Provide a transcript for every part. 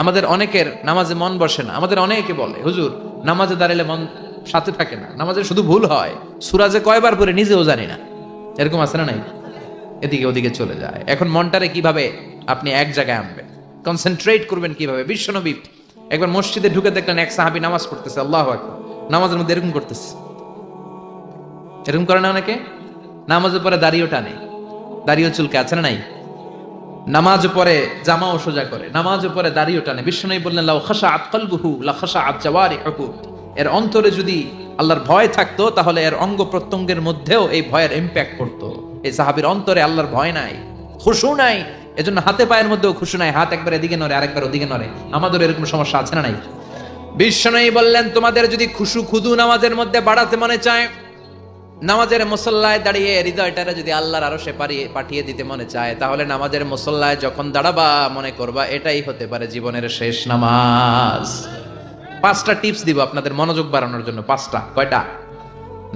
আমাদের অনেকের নামাজে মন বসে না। আমাদের অনেকে বলে, হুজুর নামাজে দাঁড়ালে মন সাথে থাকে না, নামাজে শুধু ভুল হয়, সুরাজে কয়বার পরে নিজেও জানি না। এরকম আছে না নাই? এদিকে ওদিকে চলে যায়। এখন মনটারে কিভাবে আপনি এক জায়গায় আনবেন, কনসেন্ট্রেট করবেন কিভাবে? বিশ্বনবী একবার মসজিদে ঢুকে দেখলেন এক সাহাবী নামাজ পড়তেছে, আল্লাহু আকবার, নামাজের মধ্যে এরকম করতেছে। এরকম করে না অনেকে? নামাজের পরে দাড়িও টানে, দাড়িও চুলকে, আছে না নাই? নামাজ পরে জামাও সোজা করে, নামাজ পরে দাড়িও টানে। বিশ্বনবী বললেন, লাউ খাশাআত কলবুহু লা খাশাআত জাওয়ারিহু, এর অন্তরে যদি আল্লাহর ভয় থাকতো তাহলে এর অঙ্গ প্রত্যঙ্গের মধ্যেও এই ভয়ের ইমপ্যাক্ট পড়তো। এই সাহাবীর অন্তরে আল্লাহর ভয় নাই, খুশু নাই, এজন্য হাতে পায়ের মধ্যেও খুশু নাই, হাত একবার এদিকে নড়ে আরেকবার ওদিকে নড়ে। আমাদের এরকম সমস্যা আছে না নাই? বিশ্বনবী বললেন, তোমাদের যদি খুশু খুদু নামাজের মধ্যে বাড়াতে মনে চায়, নামাজের মুসল্লায় দাঁড়িয়ে হৃদয়টারে যদি আল্লাহর আরশে পাঠিয়ে দিতে মনে চায়, তাহলে নামাজের মুসল্লায় যখন দাঁড়াবা মনে করবা এটাই হতে পারে জীবনের শেষ নামাজ। 5টা টিপস দিব আপনাদের মনোযোগ বাড়ানোর জন্য। 5টা। কয়টা?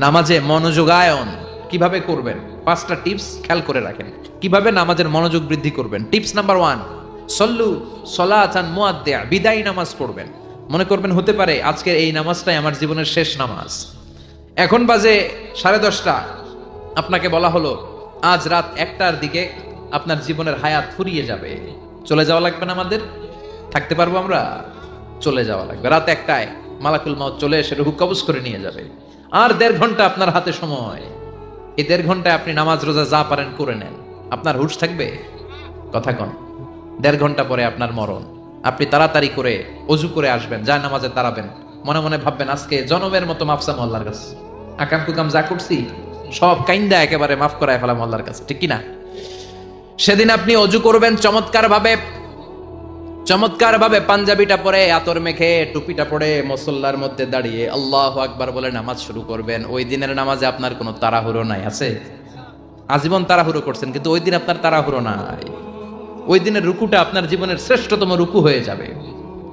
নামাজে মনোযোগায়ন কিভাবে করবেন 5টা টিপস খেয়াল করে রাখেন, কিভাবে নামাজের মনোযোগ বৃদ্ধি করবেন। টিপস নাম্বার 1, সল্লু সলাতান মুআদ্দিয়া, বিদায়ী নামাজ পড়বেন। মনে করবেন হতে পারে আজকের এই নামাজটাই আমার জীবনের শেষ নামাজ। এখন বাজে 10:30, আপনাকে বলা হলো আজ রাত 1টার দিকে আপনার জীবনের হায়াত ফুরিয়ে যাবে, চলে যাওয়া লাগবে না? আমাদের থাকতে পারবো আমরা? চলে যাওয়া লাগবে। রাত 1টায় মালাকুল মাউত চলে এসে রূহ কবজ করে নিয়ে যাবে। আর 1.5 ঘন্টা আপনার হাতে সময়। এই 1.5 ঘন্টায় আপনি নামাজ রোজা যা পারেন করে নেন, আপনার হুঁশ থাকবে? কথা কন। 1.5 ঘন্টা পরে আপনার মরণ। আপনি তাড়াতাড়ি করে অজু করে আসবেন, যায় নামাজে দাঁড়াবেন, মনে মনে ভাববেন আজকে জনমের মতো মাফ চাম আল্লাহর কাছে, আকাম কুকাম যা করছি সব কাইন্দা একেবারে মাফ করায় ফেলাম আল্লাহর কাছে, ঠিক কিনা? সেদিন আপনি অজু করবেন চমৎকার ভাবে পাঞ্জাবিটা পরে, আতর মেখে, টুপিটা পরে মুসল্লার মধ্যে দাঁড়িয়ে আল্লাহু আকবার বলে নামাজ শুরু করবেন। ওই দিনের নামাজে আপনার কোনো তাড়াহুড়ো নাই। আছে? আজীবন তাড়াহুড়ো করছেন, কিন্তু ওই দিন আপনার তাড়াহুড়ো নাই। ওই দিনের রুকুটা আপনার জীবনের শ্রেষ্ঠতম রুকু হয়ে যাবে।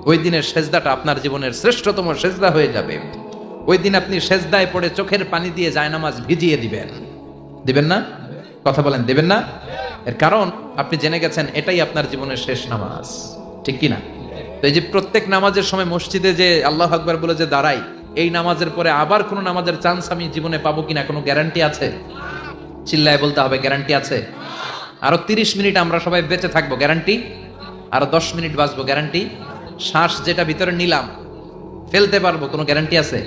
ওই দিনের সেজদাটা আপনার জীবনের শ্রেষ্ঠতম সেজদা হয়ে যাবে। ওই দিন আপনি সেজদায় পড়ে চোখের পানি দিয়ে জায়নামাজ ভিজিয়ে দিবেন। দিবেন না? কথা বলেন, দিবেন না? এর কারণ আপনি জেনে গেছেন এটাই আপনার জীবনের শেষ নামাজ, ঠিক কিনা? তো এই যে প্রত্যেক নামাজের সময় মসজিদে যে আল্লাহু আকবার বলে যে দাঁড়াই, এই নামাজের পরে আবার কোন নামাজের চান্স আমি জীবনে পাবো কিনা কোনো গ্যারান্টি আছে? চিল্লায় বলতে হবে, গ্যারান্টি আছে? আরো 30 মিনিট আমরা সবাই বেঁচে থাকবো, গ্যারান্টি? আরো 10 মিনিট বাঁচবো, গ্যারান্টি? শ্বাস যেটা ভিতরে নিলাম ফেলতে পারবো, কোনো গ্যারান্টি আছে?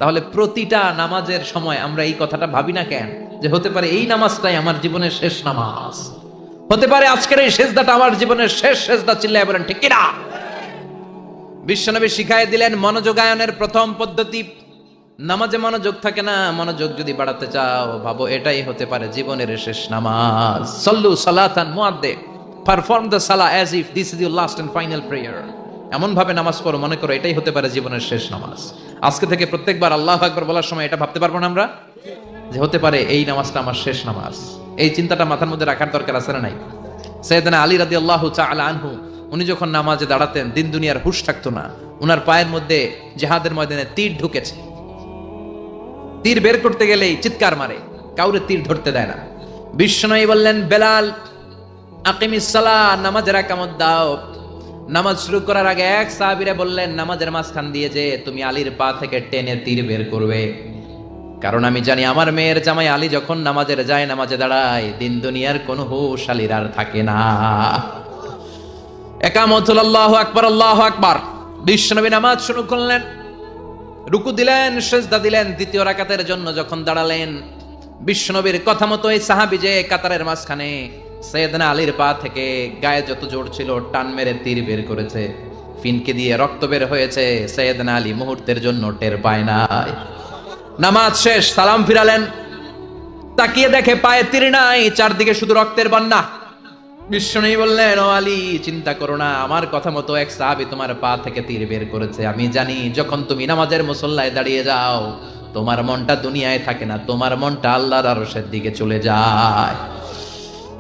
তাহলে প্রতিটা নামাজের সময় আমরা এই কথাটা ভাবি না কেন, যে হতে পারে এই নামাজটাই আমার জীবনের শেষ নামাজ, হতে পারে আজকের এই সেজদাটা আমার জীবনের শেষ সেজদা। চিল্লায় বলেন ঠিক কিনা? বিশ্বনবী শিখাই দিলেন মনোযোগায়নের প্রথম পদ্ধতি। নামাজে মনোযোগ থাকে না, মনোযোগ যদি বাড়াতে চাও ভাবো এটাই হতে পারে জীবনের শেষ নামাজ। সল্লু সালাতান মুআদ্দি, পারফর্ম দ্য সালাহ as if this is your last and final prayer. এমন ভাবে নামাজ পড়ো মনে করো এটাই হতে পারে জীবনের শেষ নামাজ। আজকে থেকে প্রত্যেকবার আল্লাহু আকবার বলার সময় এটা ভাবতে পারবো না আমরা, যে হতে পারে এই নামাজটা আমার শেষ নামাজ। এই চিন্তাটা মাথার মধ্যে রাখার দরকার আছে না নাই? সাইয়েদনা আলী রাদিয়াল্লাহু তাআলা আনহু, উনি যখন নামাজে দাঁড়াতেন দিন দুনিয়ার হুঁশ থাকতো না। উনার পায়ের মধ্যে জিহাদের ময়দানে তীর ঢুকেছে, তীর বের করতে গেলেই চিৎকার মারে, কাউরে তীর ধরতে দেয় না। বিশ্বনবী বললেন, বেলাল আকিমিস সালাহ, নামাজের ইকামত দাও। নামাজ শুরু করার আগে এক সাহাবীরে বললেন, নামাজের মাঝখান দিয়ে যে তুমি আলীর পা থেকে টেনে তীর বের করবে, কারণ আমি জানি আমার মেয়ের জামাই আলী যখন নামাজের যায়, নামাজে দাঁড়ায়, দিন দুনিয়ার কোনো হুঁশ আলীর আর থাকে না। ইকামত হলো আল্লাহু আকবার, আল্লাহু আকবার। বিশ্বনবী নামাজ শুরু করলেন, রুকু দিলেন, সিজদা দিলেন। দ্বিতীয় রাকাতের জন্য যখন দাঁড়ালেন, বিশ্বনবীর কথা মতো এই সাহাবী যে কাতারের মাঝখানে সাইয়েদনা আলীর পা থেকে গায়ে যত জোর ছিল টান মেরে তীর বের করেছে, ফিনকে দিয়ে রক্ত বের হয়েছে। সাইয়েদনা আলী মুহূর্তের জন্য টের পায় নাই। নামাজ শেষ, সালাম ফিরালেন, তাকিয়ে দেখে পায়ে তীর নাই, চারদিকে শুধু রক্তের বন্যা। বিশ্বনবী বললেন, ও আলী চিন্তা করো না, আমার কথা মতো এক সাহাবী তোমার পা থেকে তীর বের করেছে। আমি জানি যখন তুমি নামাজের মুসল্লায় দাঁড়িয়ে যাও তোমার মনটা দুনিয়ায় থাকে না, তোমার মনটা আল্লাহর আরশের দিকে চলে যায়।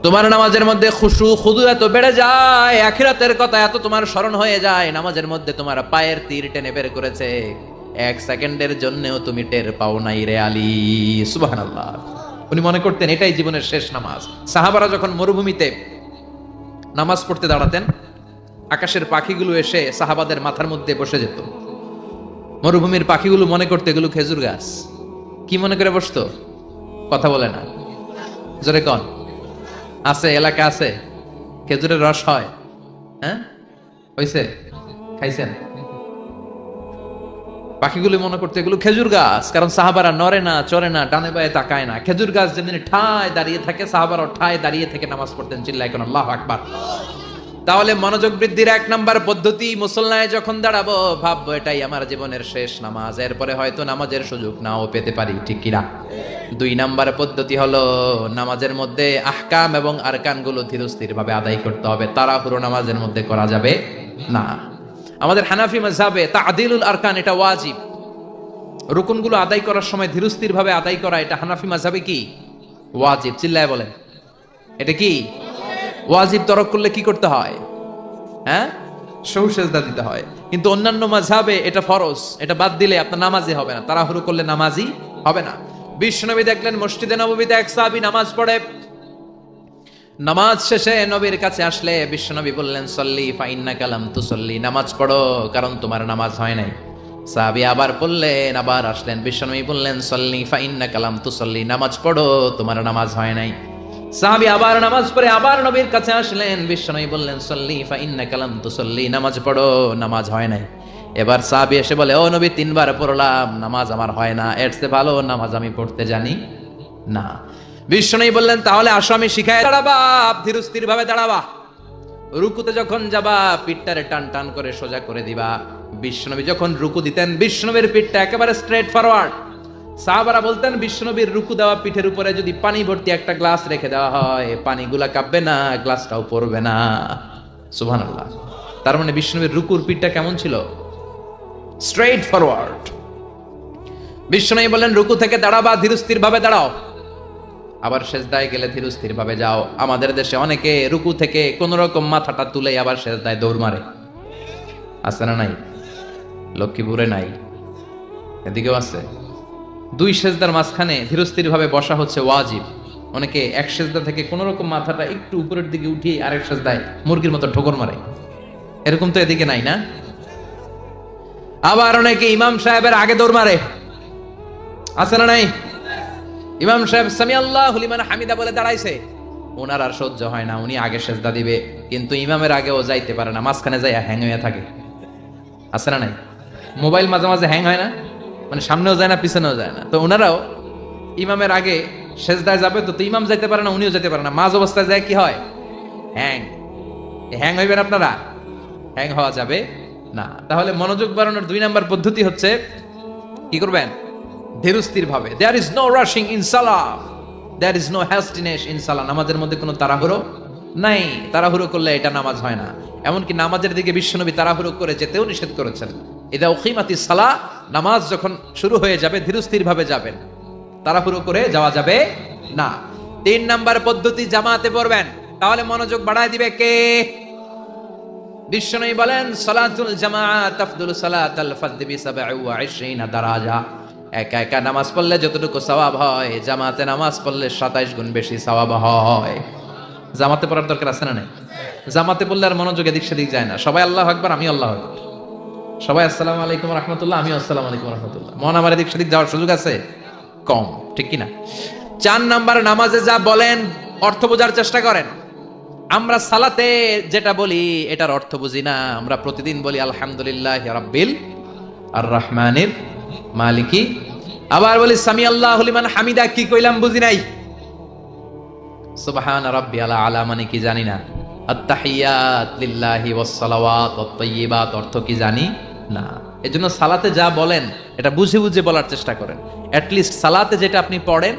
তোমার নামাজের মধ্যে খুশু খুদু এত বেড়ে যায়, আখিরাতের কথা এত তোমার স্মরণ হয়ে যায়, নামাজের মধ্যে তোমার পায়ের তীর টেনে বের করেছে, 1 সেকেন্ডের জন্যও তুমি টের পাও নাই রে আলী। সুবহানাল্লাহ। উনি মনে করতেন এটাই জীবনের শেষ নামাজ। সাহাবারা যখন মরুভূমিতে নামাজ পড়তে দাঁড়াতেন, আকাশের পাখিগুলো এসে সাহাবাদের মাথার মধ্যে বসে যেত। মরুভূমির পাখিগুলো মনে করতে এগুলো খেজুর গাছ। কি মনে করে বসতো? কথা বলে না, জোরে কন। আছে, এলাকা আছে খেজুরের রস হয়? হ্যাঁ, হয়েছে? খাইছেন? পাখিগুলো মনে করতে এগুলো খেজুর গাছ, কারণ সাহাবারা নড়ে না, চড়ে না, ডানে বায়ে তাকায় না। খেজুর গাছ যেদিন ঠায় দাঁড়িয়ে থাকে, সাহাবারা ঠায় দাঁড়িয়ে থেকে নামাজ পড়তেন। চিল্লায় কোন আল্লাহু আকবার। তাহলে মনোযোগ বৃদ্ধির 1 নাম্বার পদ্ধতি, মুসল্লায় যখন দাঁড়াবো ভাববো এটাই আমার জীবনের শেষ নামাজ, এরপরে হয়তো নামাজের সুযোগ নাও পেতে পারি, ঠিক কিনা? 2 নাম্বার পদ্ধতি হলো নামাজের মধ্যে আহকাম এবং আরকান গুলো ধীরস্থির ভাবে আদায় করতে হবে। তাড়াহুড়ো নামাজের মধ্যে করা যাবে না। আমাদের হানাফি মাযহাবে তা'দিলুল আরকান এটা ওয়াজিব। রুকুনগুলো আদায় করার সময় ধীরস্থির ভাবে আদায় করা, এটা হানাফি মাযহাবে কি ওয়াজিব। চিল্লায় বলেন, এটা কি ওয়াজিব? তরক করলে কি করতে হয়? হ্যাঁ, সহু সেজদা দিতে হয়। কিন্তু অন্যান্য মাযহাবে এটা ফরজ, এটা বাদ দিলে আপনার নামাজই হবে না, তাড়াহুড়ো করলে নামাজই হবে না। বিশ্বনবী দেখলেন মসজিদে নববীতে এক সাহাবী নামাজ পড়ে, নামাজ শেষে নবীর কাছে আসলে বিশ্বনবী বললেন সল্লি ফা ইন্নাকা লাম তুসল্লি, নামাজ পড়ো কারণ তোমার নামাজ হয় নাই। সাহাবী আবার বললেন, আবার আসলেন, বিশ্বনবী বললেন সল্লি ফা ইন্নাকা লাম তুসল্লি, নামাজ পড়ো তোমার নামাজ হয় নাই। সাহাবী আবার নামাজ পড়ে আবার নবীর কাছে আসলেন, বিশ্বনবী বললেন সল্লি ফা ইন্নাকা লাম তুসল্লি, নামাজ পড়ো নামাজ হয় নাই। এবার সাহাবী এসে বলে, ও নবী 3 বার পড়লাম, নামাজ আমার হয় না, এর চেয়ে ভালো নামাজ আমি পড়তে জানি না। বিশ্বনবী বললেন, তাহলে আসো আমি শিখাই, দাঁড়াবা, ধীরস্থির ভাবে দাঁড়াবা। রুকুতে যখন যাবা পিঠটারে টান টান করে সোজা করে দিবা। বিশ্বনবী যখন রুকু দিতেন বিশ্বনবীর পিঠটা একেবারে স্ট্রেট ফরওয়ার্ড। সাহাবারা বলতেন বিশ্বনবীর রুকু দেওয়া পিঠের উপরে যদি পানি ভর্তি একটা গ্লাস রেখে দেওয়া হয়, পানিগুলা কাঁপবে না, গ্লাসটাও পড়বে না। সুবহানাল্লাহ। তার মানে বিশ্বনবীর রুকুর পিঠটা কেমন ছিল? Straight forward. বিশ্বনবী বলেন, রুকু থেকে দাঁড়াবা, ধীরস্থির ভাবে দাঁড়াও। আবার সেজদায় গেলে ধীরস্থির ভাবে যাও। আমাদের দেশে অনেকে রুকু থেকে কোন রকম মাথাটা তুলে আবার সেজদায় দৌড় মারে, আছে না নাই? লক্ষ্মীপুরে নাই, এদিকেও আছে। 2 সেজদার মাঝখানে ধীরস্থির ভাবে বসা হচ্ছে ওয়াজিব। অনেকে এক সেজদা থেকে কোন রকম মাথাটা একটু উপরের দিকে উঠিয়ে আরেক সেজদায় মুরগির মতো ঠোকর মারে, এরকম তো এদিকে নাই না? আবার অনেকে ইমাম সাহেবের আগে দৌড় মারে, আছে না নাই? ইমাম সাহেব সামি আল্লাহু লিমান হামিদা বলে দাঁড়াইছে, ওনার আর সহ্য হয় না, উনি আগে সেজদা দিবে, কিন্তু ইমামের আগেও যাইতে পারে না, মাঝখানে যাই হ্যাং হয়ে থাকে, আছে না নাই? মোবাইল মাঝে মাঝে হ্যাং হয় না, মানে সামনেও যায় না পিছনেও যায় না। তো ওনারাও ইমামের আগে সেজদায় যাবে, তো ইমাম যাইতে পারে না, উনিও যেতে পারে না, মাঝ অবস্থায় যায় কি হয়? হ্যাং। হ্যাং হইবেন আপনারা? হ্যাং হওয়া যাবে না। তাহলে মনোযোগ বাড়ানোর 2 নাম্বার পদ্ধতি হচ্ছে কি করবেন? ধীরস্থির ভাবে। There is no rushing in salah, there is no hastiness in salah। নামাজের মধ্যে কোনো তাড়াহুড়ো নাই। তাড়াহুড়ো করলে এটা নামাজ হয় না। এমনকি নামাজের দিকে বিশ্বনবী তাড়াহুড়ো করে যেতেও নিষেধ করেছেন। ইদা উকিমাতিস সালাহ, নামাজ যখন শুরু হয়ে যাবে ধীরস্থির ভাবে যাবেন, তাড়াহুড়ো করে যাওয়া যাবে না। 3 নাম্বার পদ্ধতি, জামাতে পড়বেন। তাহলে মনোযোগ বাড়ায় দিবে কে? বিশ্বনবী বলেন, সালাতুল জামাআত আফদলু সালাতাল ফারদি বি 27 দারাজা। একা একা নামাজ পড়লে যতটুকু সওয়াব হয়, জামাতে নামাজ পড়লে 27 গুণ বেশি সওয়াব হয়। জামাতে পড়ার দরকার আছে না নাই? জামাতে পড়লে আর মনোযোগ এদিক সেদিক যায় না। সবাই আল্লাহু আকবার, আমি আল্লাহু আকবার, সবাই আসসালামু আলাইকুম ওয়া রাহমাতুল্লাহ, আমি আসসালামু আলাইকুম ওয়া রাহমাতুল্লাহ, মন আমার এদিক সেদিক যাওয়ার সুযোগ আছে? কম, ঠিক কি না? 4 নাম্বার, নামাজে যা বলেন অর্থ বোঝার চেষ্টা করেন। আমরা সালাতে যেটা বলি এটার অর্থ বুঝি না। আমরা প্রতিদিন বলি আলহামদুলিল্লাহি রাব্বিল আর রহমানির মালিকি, আবার বলি সামি আল্লাহু লিমান হামিদা, কি কইলাম বুঝি নাই। সুবহান রাব্বিয়াল আলা মানে কি জানি না। আত-তাহিয়াত লিল্লাহি ওয়াস সালাওয়াত ওয়াত তাইয়্যিবাত অর্থ কি জানি না। এজন্য সালাতে যা বলেন এটা বুঝে বুঝে বলার চেষ্টা করেন। অ্যাট লিস্ট সালাতে যেটা আপনি পড়েন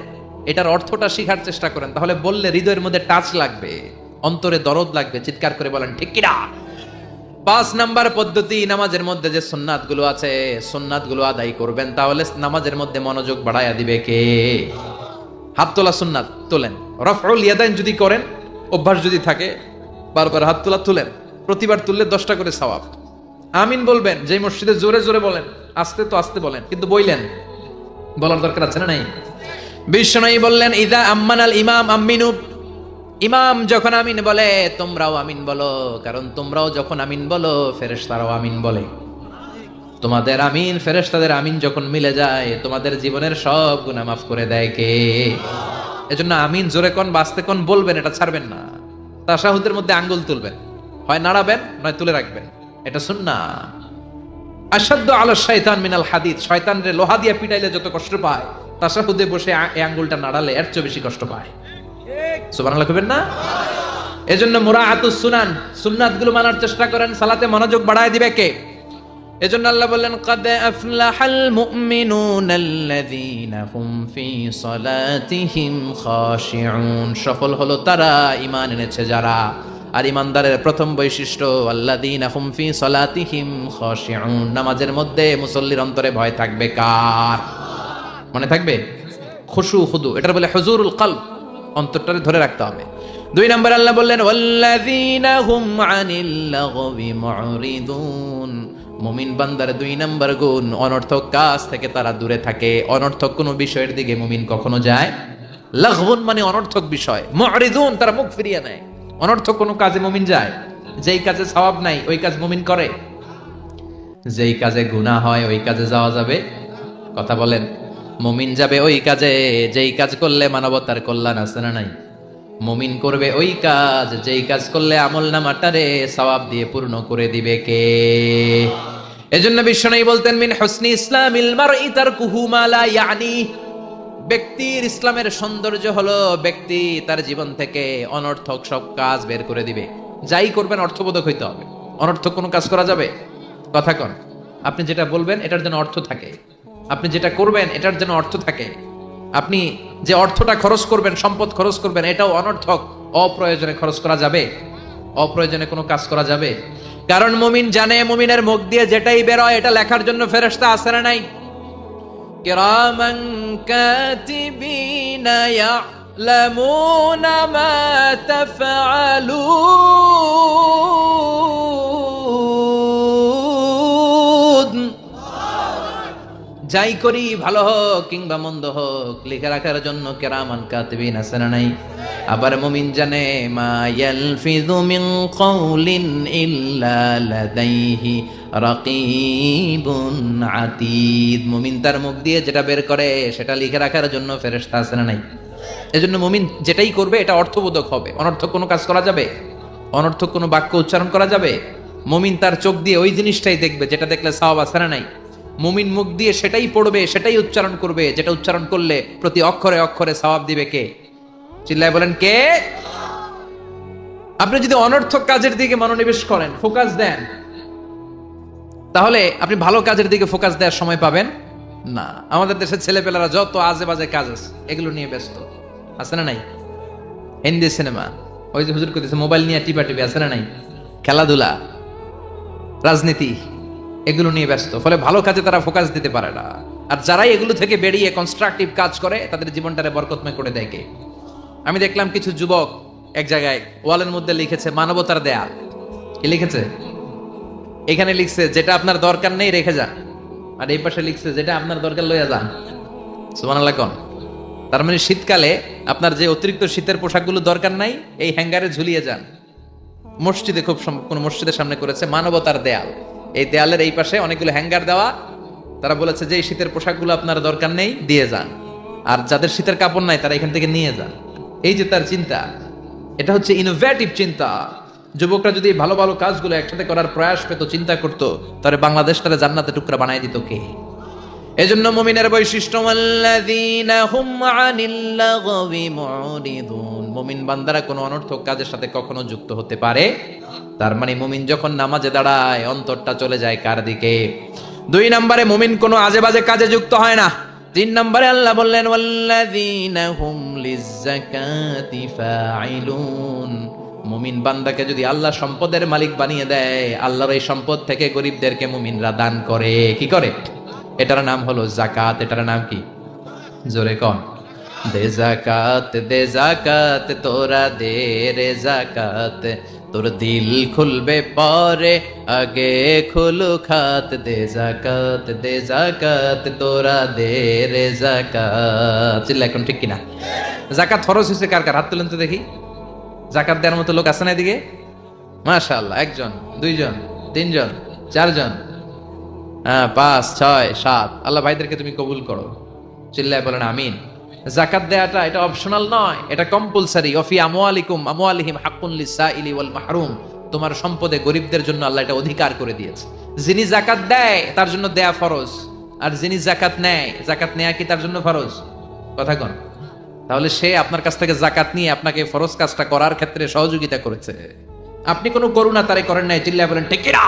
এটার অর্থটা শেখার চেষ্টা করেন, তাহলে বললে হৃদয়ের মধ্যে টাচ লাগবে, অন্তরে দরদ লাগবে, চিৎকার করে বলেন ঠিক কিনা। 5 নাম্বার পদ্ধতি, নামাজের মধ্যে যে সুন্নাত গুলো আছে সুন্নাত গুলো আদায় করবেন, তাহলে নামাজের মধ্যে মনোযোগ বাড়ায়া দিবে কে? হাত তোলা সুন্নাত তোলেন। রফউল ইয়াদাইন যদি করেন, অভ্যাস যদি থাকে, বারবার হাত তোলা তুলেন, প্রতিবার তুললে 10টা করে সওয়াব। আমিন বলবেন, যে মসজিদে জোরে জোরে বলেন, আস্তে তো আস্তে বলেন, কিন্তু বইলেন, বলার দরকার আছে না নাই? বিশ্বনবী বললেন, ইদা আম্মানাল ইমাম আমিনু, ইমাম যখন আমিন বলে তোমরাও আমিন বলো, কারণ তোমরাও যখন আমিন বলো ফেরেশতারাও আমিন বলে। তোমাদের আমিন ফেরেশতাদের আমিন যখন মিলে যায় তোমাদের জীবনের সব গুনাহ মাফ করে দেয় কে? এজন্য আমিন জোরে কোন বাস্তে কোন বলবেন, এটা ছাড়বেন না। তাশাহুদের মধ্যে আঙ্গুল তুলবেন, হয় নাড়াবেন নয় তুলে রাখবেন, এটা সুন্নাহ। আশাদ্দু আলা শাইতান মিনাল হাদিদ, শয়তানরে লোহা দিয়ে পিটাইলে যত কষ্ট পায় তাশাহুদে বসে এই আঙ্গুলটা নাড়ালে এর চেয়ে বেশি কষ্ট পায়। সুবহানাল্লাহ কইবেন না? এজন্য মুরাআতুস সুনান, সুন্নাতগুলো মানার চেষ্টা করেন, সালাতে মনোযোগ বাড়ায় দিবে কে? এজন্য আল্লাহ বললেন কাদ আফলাহাল মুমিনুনাল্লাযীনা হুম ফি সালাতিহিম খাশিউন, সফল হলো তারা ঈমান এনেছে যারা। আর ঈমানদারের প্রথম বৈশিষ্ট্য আল্লাযীনা হুম ফি সালাতিহিম খাশিউন, নামাজের মধ্যে মুসল্লির অন্তরে ভয় থাকবে কার? মনে থাকবে খুশু খুদু, এটার বলে হুজুরুল কলব, অন্তরটারে ধরে রাখতে হবে। 2 নম্বর আল্লাহ বললেন ওয়াল্লাযীনা হুম আনিল লাগবি মুরিদুন, মুমিন বান্দার 2 নম্বর গুণ অনর্থক কাজ থেকে তারা দূরে থাকে। অনর্থক কোনো বিষয়ের দিকে মুমিন কখনো যায়, লাগবুন মানে অনর্থক বিষয়, মুরিদুন তারা মুখ ফিরিয়ে নেয়। অনর্থক কোনো কাজে মুমিন যায়, যেই কাজে সওয়াব নাই ওই কাজ মুমিন করে, যেই কাজে গুনাহ হয় ওই কাজে যাওয়া যাবে? কথা বলেন। মুমিন যাবে ওই কাজে যেই কাজ করলে মানবতার কল্যাণ আছে না নাই? মুমিন করবে ওই কাজ যেই কাজ করলে আমলনামাটারে সওয়াব দিয়ে পূর্ণ করে দিবে কে? এজন্য বিশ্বনবী বলতেন মিন হুসনি ইসলামিল মারই তারকুহু মা লা ইয়ানি, ব্যক্তির ইসলামের সৌন্দর্য হলো ব্যক্তি তার জীবন থেকে অনর্থক সব কাজ বের করে দিবে। যাই করবেন অর্থবোধক হইতে হবে। অনর্থক কোনো কাজ করা যাবে? কথা কন। আপনি যেটা বলবেন এটার জন্য অর্থ থাকে, আপনি যেটা করবেন এটার জন্য অর্থ থাকে। আপনি যে অর্থটা খরচ করবেন, সম্পদ খরচ করবেন, এটাও অনর্থক অপ্রয়োজনে খরচ করা যাবে? অপ্রয়োজনে কোনো কাজ করা যাবে? কারণ মুমিন জানে মুমিনের মুখ দিয়ে যেটাই বের হয় এটা লেখার জন্য ফেরেশতা আছে না নাই? কিরামান কাতিবিনা ইয়ালামুনা মা তাফআলুন, যাই করি ভালো হোক কিংবা মন্দ হোক লিখে রাখার জন্য কিরামান কাতিবিন আছে না নাই? আবার মুমিন জানে মা ইয়ালফিযু মিন কাউলিন ইল্লা লাদাইহি রাকিবুন আতীদ, মুমিন তার মুখ দিয়ে যেটা বের করে সেটা লিখে রাখার জন্য ফেরেশতা আছে না নাই? এজন্য মুমিন যেটাই করবে এটা অর্থবোধক হবে। অনর্থক কোনো কাজ করা যাবে? অনর্থক কোনো বাক্য উচ্চারণ করা যাবে? মুমিন তার চোখ দিয়ে ওই জিনিসটাই দেখবে যেটা দেখলে সওয়াব আছে না নাই? মুমিন মুখ দিয়ে সেটাই পড়বে, সেটাই উচ্চারণ করবে যেটা উচ্চারণ করলে প্রতি অক্ষরে অক্ষরে সওয়াব দিবে কে? চিল্লায় বলেন কে? আপনি যদি অনর্থক কাজের দিকে মনোনিবেশ করেন, ফোকাস দেন, তাহলে আপনি ভালো কাজের দিকে ফোকাস দেওয়ার সময় পাবেন না। আমাদের দেশের ছেলেপেলারা যত আজে বাজে কাজ আছে এগুলো নিয়ে ব্যস্ত, আছে না নাই? হিন্দি সিনেমা, ওই যে হুজুর কইতেছে মোবাইল নিয়ে টিপা টিপি, আছে না নাই? খেলাধুলা, রাজনীতি, এগুলো নিয়ে ব্যস্ত, ফলে ভালো কাজে তারা ফোকাস দিতে পারে না। আর যারাই এগুলো থেকে বেরিয়ে কনস্ট্রাকটিভ কাজ করে তাদের জীবনটারে বরকতময় করে দেয় কে? আমি দেখলাম কিছু যুবক এক জায়গায় ওয়ালের মধ্যে লিখেছে মানবতার দেয়াল। কি লিখেছে? এখানে লিখছে যেটা আপনার দরকার নেই রেখে যান, আর এই পাশে লিখছে যেটা আপনার দরকার লইয়া যান। সুবহানাল্লাহ কোন? তার মানে শীতকালে আপনার যে অতিরিক্ত শীতের পোশাকগুলো দরকার নাই এই হ্যাঙ্গারে ঝুলিয়ে যান। মসজিদে কোন মসজিদের সামনে করেছে মানবতার দেয়াল, এই দেয়ালের এই পাশে অনেকগুলো হ্যাঙ্গার দেওয়া। তারা বলেছে যে এই শীতের পোশাকগুলো আপনার দরকার নেই দিয়ে যান, আর যাদের শীতের কাপড় নাই তারা এখান থেকে নিয়ে যান। এই যে তার চিন্তা, এটা হচ্ছে ইনোভেটিভ চিন্তা। যুবকরা যদি ভালো ভালো কাজগুলো একসাথে করার প্রয়াস পেত, চিন্তা করতো, তাহলে বাংলাদেশটারে জান্নাতে টুকরা বানায় দিত কে? এজন্য মুমিনের বৈশিষ্ট্য আল্লাযীনা হুম আনিল লাগবি মুরিদুন, মুমিন বান্দারা কোনো অনর্থক কাজের সাথে কখনো যুক্ত হতে পারে। তার মানে মুমিন যখন নামাজে দাঁড়ায় অন্তরটা চলে যায় কার দিকে? 2 নম্বরে মুমিন কোনো আজেবাজে কাজে যুক্ত হয় না। 3 নম্বরে আল্লাহ বললেন ওয়াল্লাযীনা হুম লিযাকাতি ফাঈলুন, মুমিন বান্দাকে যদি আল্লাহ সম্পদের মালিক বানিয়ে দেয়, আল্লাহর এই সম্পদ থেকে গরিবদেরকে মুমিনরা দান করে। কি করে? এটার নাম হলো যাকাত। এটার নাম কি? জোরে কন। দে যাকাত তোরা দে রে যাকাত, তোর দিল খুলবে পরে আগে খুলু খাত। দে যাকাত তোরা দে রে যাকাত। চিল্লা এখন ঠিক কিনা? যাকাত ফরজ হয়েছে কার কার? হাত তুলেন তো দেখি। জাকাত দেওয়ার মতো লোক আছে না এদিকে? মাশাআল্লাহ, একজন, দুইজন, তিনজন, চারজন, 5, 6, 7। আল্লাহ ভাইদেরকে তুমি কবুল করো, চিল্লায় বলেন আমিন। যাকাত দেয়াটা এটা অপশনাল নয়, এটা কম্পালসরি। ওয়া ফি আমওয়ালিহিম হাক্কুন লিসাইলি ওয়াল মাহরুম। তোমার সম্পদে গরিবদের জন্য আল্লাহ এটা অধিকার করে দিয়েছে। যিনি যাকাত দেয় তার জন্য দেয়া ফরজ, আর যিনি যাকাত নেয়, যাকাত নেয়া কি তার জন্য ফরজ? কথা কোন? তাহলে সে আপনার কাছ থেকে যাকাত নিয়ে আপনাকে ফরজ কাজটা করার ক্ষেত্রে সহযোগিতা করেছে, আপনি কোনো করুণা তারে করেন নাই। চিল্লায় বলেন ঠিক কি না?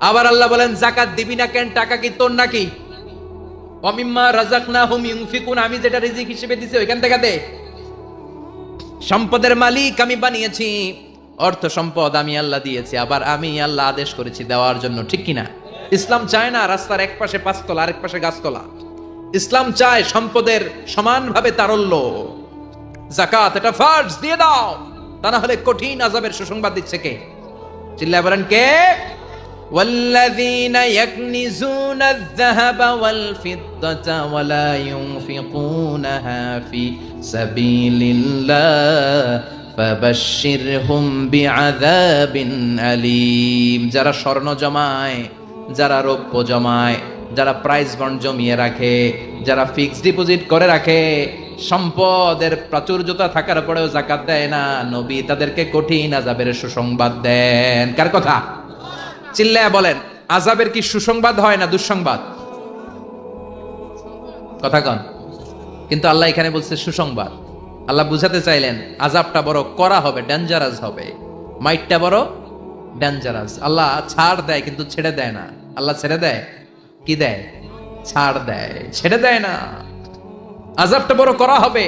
আবার আল্লাহ বলেন যাকাত দিবি না কেন? টাকা কি তোর নাকি? ওয়ামিম্মা রাযাকনাহুম ইউনফিকুন, আমি যেটা রিজিক হিসেবে দিছি ওইখান থেকে দে। সম্পদের মালিক আমি বানিয়েছি, অর্থ সম্পদ আমি আল্লাহ দিয়েছি, আবার আমি আল্লাহ আদেশ করেছি দেওয়ার জন্য, ঠিক কিনা? ইসলাম চায় না রাস্তার এক পাশে পাঁচতলা আরেক পাশে গাছতলা। ইসলাম চায় সম্পদের সমানভাবে তারল্য। যাকাত এটা ফরজ, দিয়ে দাও, তা না হলে কঠিন আযাবের সুসংবাদ দিচ্ছে কে? চিল্লায় বলেন কে? والذين يكنزون الذهب والفضة ولا ينفقونها في سبيل الله فبشرهم بعذاب أليم। যারা স্বর্ণ জমায়, যারা রৌপ্য জমায়, যারা প্রাইজ বন্ড জমিয়ে রাখে, যারা ফিক্সড ডিপোজিট করে রাখে, সম্পদের প্রাচুর্যতা থাকার পরেও যাকাত দেয় না, নবী তাদেরকে কঠিন আযাবের সুসংবাদ দেন। কার কথা? চিল্লায়া বলেন আযাবের কি সুসংবাদ হয় না দুঃসংবাদ? কথা কন। কিন্তু আল্লাহ এখানে বলছে সুসংবাদ। আল্লাহ বুঝাতে চাইলেন আযাবটা বড় করা হবে, ডেঞ্জারাস হবে, মাইটটা বড় ডেঞ্জারাস। আল্লাহ ছাড় দেয় কিন্তু ছেড়ে দেয় না। আল্লাহ ছেড়ে দেয় কি দেয়? ছাড় দেয়, ছেড়ে দেয় না। আযাবটা বড় করা হবে,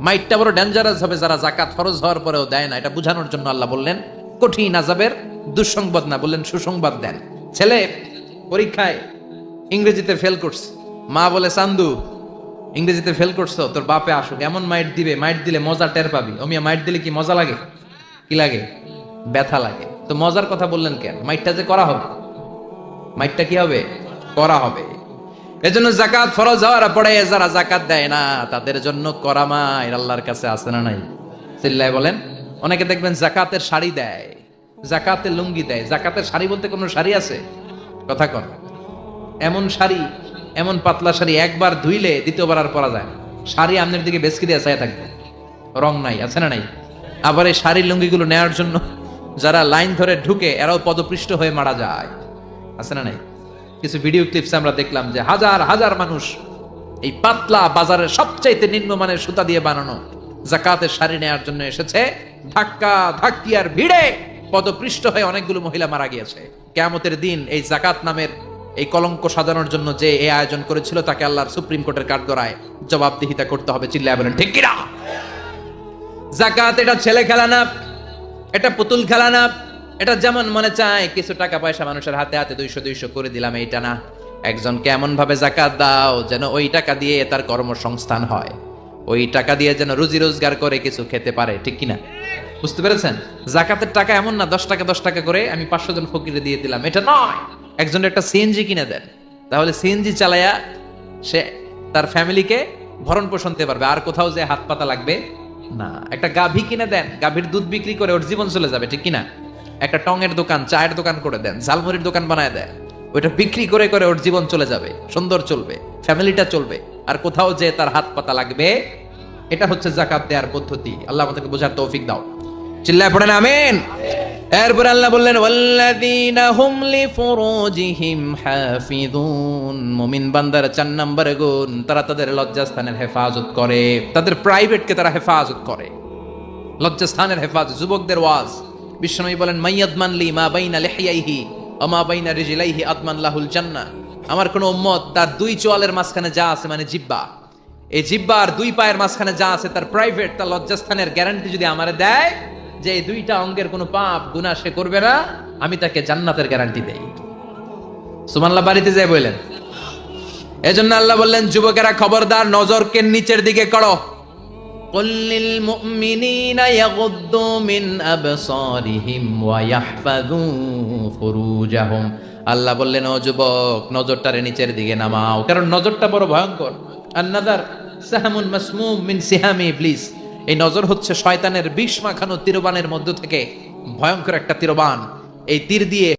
মাইটটা বড় ডেঞ্জারাস হবে যারা যাকাত ফরজ হওয়ার পরেও দেয় না। এটা বোঝানোর জন্য আল্লাহ বললেন কঠিন আযাবের দুঃসংবাদ না, বললেন সুসংবাদ দেন। ছেলে পরীক্ষায় ইংরেজিতে ফেল করছে, মা বলে চান্দু ইংরেজিতে ফেল করছো, তোর বাপে আসুক, এমন মাইট দিবে, মাইট দিলে মজা টের পাবি। অমিয়া মাইট দিলে কি মজা লাগে? কি লাগে? ব্যথা লাগে। তো মজার কথা বললেন কেন? মাইটটা যে করা হবে, মাইটটা কি হবে? করা হবে। এজন্য যাকাত ফরজ হওয়ার পরে যারা যাকাত দেয় না তাদের জন্য করা মাইর আল্লাহর কাছে আছে না নাই? চিল্লায় বলেন। অনেকে দেখবেন যাকাতের শাড়ি দেয়, যাকাতের লুঙ্গি দেয়। যাকাতের শাড়ি বলতে কোন শাড়ি আছে? কথা কন। এমন শাড়ি, এমন পাতলা শাড়ি একবার ধুইলে দ্বিতীয়বার আর পরা যায় না। শাড়ি আমনের দিকে বেসকি দিয়ে চায় থাকবে, রং নাই, আছে না নাই? আবার এই শাড়ির লুঙ্গিগুলো নেওয়ার জন্য যারা লাইন ধরে ঢুকে এরাও পদপৃষ্ট হয়ে মারা যায়, আছে না নাই? কিছু ভিডিও ক্লিপস আমরা দেখলাম যে হাজার হাজার মানুষ এই পাতলা বাজারের সবচাইতে নিম্নমানের সুতা দিয়ে বানানো যাকাতের শাড়ি নেওয়ার জন্য এসেছে, ধাক্কা ধাক্কি আর ভিড়ে পদপৃষ্ট হয়ে অনেকগুলো মহিলা মারা গিয়েছে। কিয়ামতের দিন এই যাকাত নামের এই কলঙ্ক সাজানোর জন্য যে এই আয়োজন করেছিল তাকে আল্লাহর সুপ্রিম কোর্টের কাঠগড়ায় জবাবদিহিতা করতে হবে। চিল্লায় বলেন ঠিক কিনা? যাকাত এটা ছেলে খেলা না, এটা পুতুল খেলা না, এটা যেমন মনে চায় কিছু টাকা পয়সা মানুষের হাতে হাতে 200 করে দিলাম, এইটা না। একজনকে এমন ভাবে যাকাত দাও যেন ওই টাকা দিয়ে তার কর্মসংস্থান হয়, ওই টাকা দিয়ে যেন রুজি রোজগার করে কিছু খেতে পারে, ঠিক কিনা? বুঝতে পেরেছেন? যাকাতের টাকা এমন না 10 টাকা করে আমি 500 জন ফকিরে দিয়ে দিলাম, এটা নয়। একজনের একটা সিএনজি কিনে দেন, তাহলে সিএনজি চালায়া সে তার ফ্যামিলিকে ভরণ পোষণ দিতে পারবে, আর কোথাও যে হাত পাতা লাগবে না। একটা গাভী কিনে দেন, গাভীর দুধ বিক্রি করে ওর জীবন চলে যাবে, ঠিক কিনা? একটা টঙের দোকান, চায়ের দোকান করে দেন, ঝালমুড়ির দোকান বানায় দেন, ওইটা বিক্রি করে করে ওর জীবন চলে যাবে, সুন্দর চলবে, ফ্যামিলিটা চলবে, আর কোথাও যে তার হাত পাতা লাগবে। এটা হচ্ছে যাকাত দেওয়ার পদ্ধতি। আল্লাহ আমাদেরকে বোঝার তৌফিক দাও। চিল্লায় পড়েন আমিন। এরপর আল্লাহ বললেন ওয়াল্লাযীনা হুম লিফুরুজিহিম হাফিযুন। মুমিন বান্দার 4 নম্বরে গুণ, তারা তাদের লজ্জাস্থানের হেফাজত করে, তাদের প্রাইভেটকে তারা হেফাজত করে। লজ্জাস্থানের হেফাজত, যুবকদের ওয়াজ। বিশ্বনবী বলেন মাইয়াদমান লি মা বাইনা লিহিয়াইহি ওয়া মা বাইনা রিজলাইহি আদমান লাহুল জান্নাহ। আমার কোন উম্মত তার 2 চোয়ালের মাঝখানে যা আছে, মানে জিহ্বা, এই জিহ্বার 2 পায়ের মাঝখানে যা আছে তার প্রাইভেট, তার লজ্জাস্থানের গ্যারান্টি যদি আমারে দেয় যে এই 2টা অঙ্গের কোনো পাপ গুনাহ সে করবে না, আমি তাকে জান্নাতের গ্যারান্টি দেই। সুবহানাল্লাহ বাড়িতে যাই বলেন। এজন্য আল্লাহ বললেন যুবকেরা খবরদার, নজরকে নিচের দিকে করো। কুল লিল মুমিনিনা ইয়াগুদ্দু মিন আবসারিহিম ওয়া ইয়াহফাযু ফুরুজাহুম। আল্লাহ বললেন ও যুবক, নজরটারে নিচের দিকে নামাও, কারণ নজরটা বড় ভয়ঙ্কর। আন-নাযার সাহামুন মাসমুম মিন সিহামি ইবলিস। এই নজর হচ্ছে শয়তানের বিষ মাখানো তীরবানের মধ্য থেকে ভয়ঙ্কর একটা তীরবান। এই তীর দিয়ে